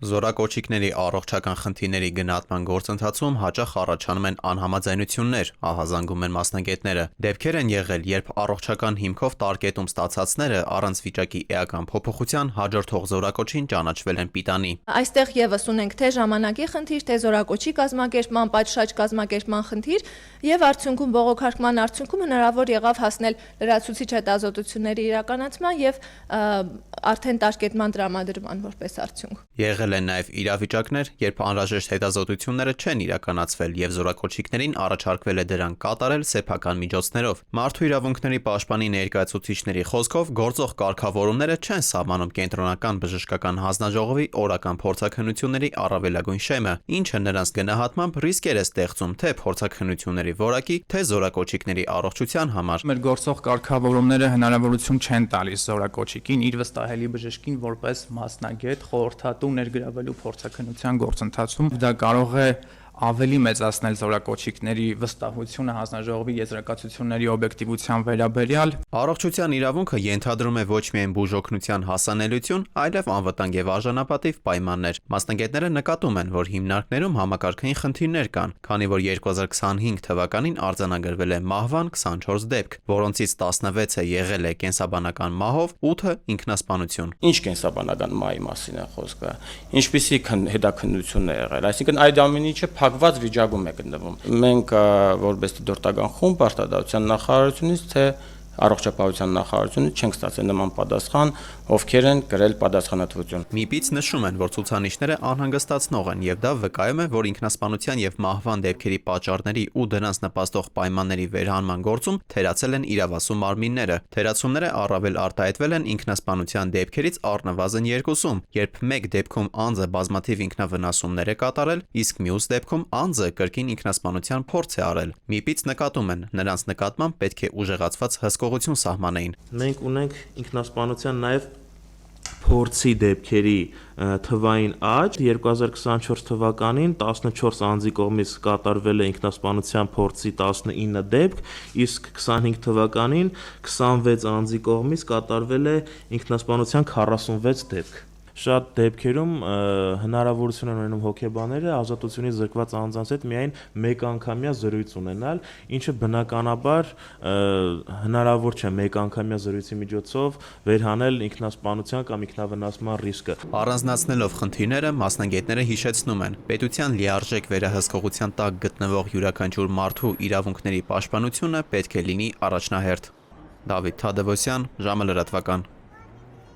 Զորակոչիկների առողջական խնդիրների գնահատման գործընթացում հաճախ առաջանում են անհամաձայնություններ, ահազանգում են մասնագետները։ Դեպքեր են եղել, երբ առողջական հիմքով տարկետում ստացածները առանց վիճակի էական փոփոխության հաջորդող զորակոչին ճանաչվել են պիտանի։ Այստեղ եւս ունենք թե ժամանակի խնդիր, թե զորակոչի կազմակերպման, պատշաճ կազմակերպման խնդիր եւ արդյունքում բողոքարկման արդյունքում հնարավոր եղավ հասնել լրացուցիչ հետազոտությունների իրականացման եւ արդեն տարկետման տրամադրման որպես արդյունք։ Եղել են նաև իրավիճակներ, երբ անհրաժեշտ հետազոտությունները չեն իրականացվել եւ զորակոչիկներին առաջարկվել է դրանք կատարել սեփական միջոցներով։ Մարդու իրավունքների պաշտպանի ներկայացուցիչների խոսքով գործող կարգավորումները չեն սահմանում կենտրոնական բժշկական հանձնաժողովի օրական փորձաքննությունների առավելագույն շեմը, ինչը նրանց գնահատմամբ ռիսկեր է ստեղծում թե փորձաքննությունների որակի, թե զորակոչիկների առողջության համար։ Մեր գործող կարգավորումները հնարավորություն չեն տալիս զորակոչիկին իր վստահելի բժշկին որպես մասնագետ խորհրդատու ներգրավելու փորձաքննության գործընթացում դա կարող է ավելի մեծացնել զորակոչիկների վստահությունը հանձնաժողովի եզրակացությունների օբյեկտիվության վերաբերյալ։ Առողջության իրավունքը ենթադրում է ոչ միայն բուժօգնության հասանելիություն, այլև անվտանգ եւ արժանապատիվ պայմաններ։ Մասնագետները նկատում են, որ հիմնարկներում համակարգային խնդիրներ կան, քանի որ 2025 թվականին արձանագրվել է մահվան 24 դեպք, որոնցից 16-ը եղել է կենսաբանական մահով, 8-ը ինքնասպանություն։ Ինչ կենսաբանական մահի մասին է խոսքը, ինչպիսի հետաքննությունն է եղել, այսինքն այդ ամեն ինչը փակված վիճակում է գտնվում։ Մենք որպես դիտորդական խումբ արտադրության նախարարությունից թե առողջապահության նախարարությունից չենք ստացել նման պատասխան, ովքեր են կրել պատասխանատվություն։ ՄԻՊ-ից նշում են, որ ցուցանիշները անհանգստացնող են եւ դա վկայում է, որ ինքնասպանության եւ մահվան դեպքերի պատճառների ու դրանց նպաստող պայմանների վերահանման գործում թերացել են իրավասու մարմինները։ Թերացումները առավել արտահայտվել են ինքնասպանության դեպքերից առնվազն 2-ում, երբ մեկ դեպքում անձը բազմաթիվ ինքնավնասումներ է կատարել, իսկ մյուս դեպքում անձը կրկին ինքնասպանության փորձ է արել։ ՄԻՊ-ից նկատում են, նրանց նկատմամբ պետք է ուժեղացված հսկողություն սահմանեին։ Մենք ունենք ինքնասպանության նաև փորձի դեպքերի թվային աճ 2024 թվականին 14 անձի կողմից կատարվել է ինքնասպանության փորձի 19 դեպք, իսկ 25 թվականին 26 անձի կողմից կատարվել է ինքնասպանության 46 դեպք։ Շատ դեպքերում հնարավորություն են ունենում հոգեբանները ազատությունից զրկված անձանց հետ միայն մեկ անգամյա զրույց ունենալ, ինչը բնականաբար հնարավոր չէ մեկ անգամյա զրույցի միջոցով վերհանել ինքնասպանության կամ ինքնավնասման ռիսկը։ Առանձնացնելով խնդիրները, մասնագետները հիշեցնում են, պետության լիարժեք վերահսկողության տակ գտնվող յուրաքանչյուր մարդու իրավունքների պաշտպանությունը պետք է լինի առաջնահերթ։ Դավիթ Թադևոսյան, ժամը լրատվական։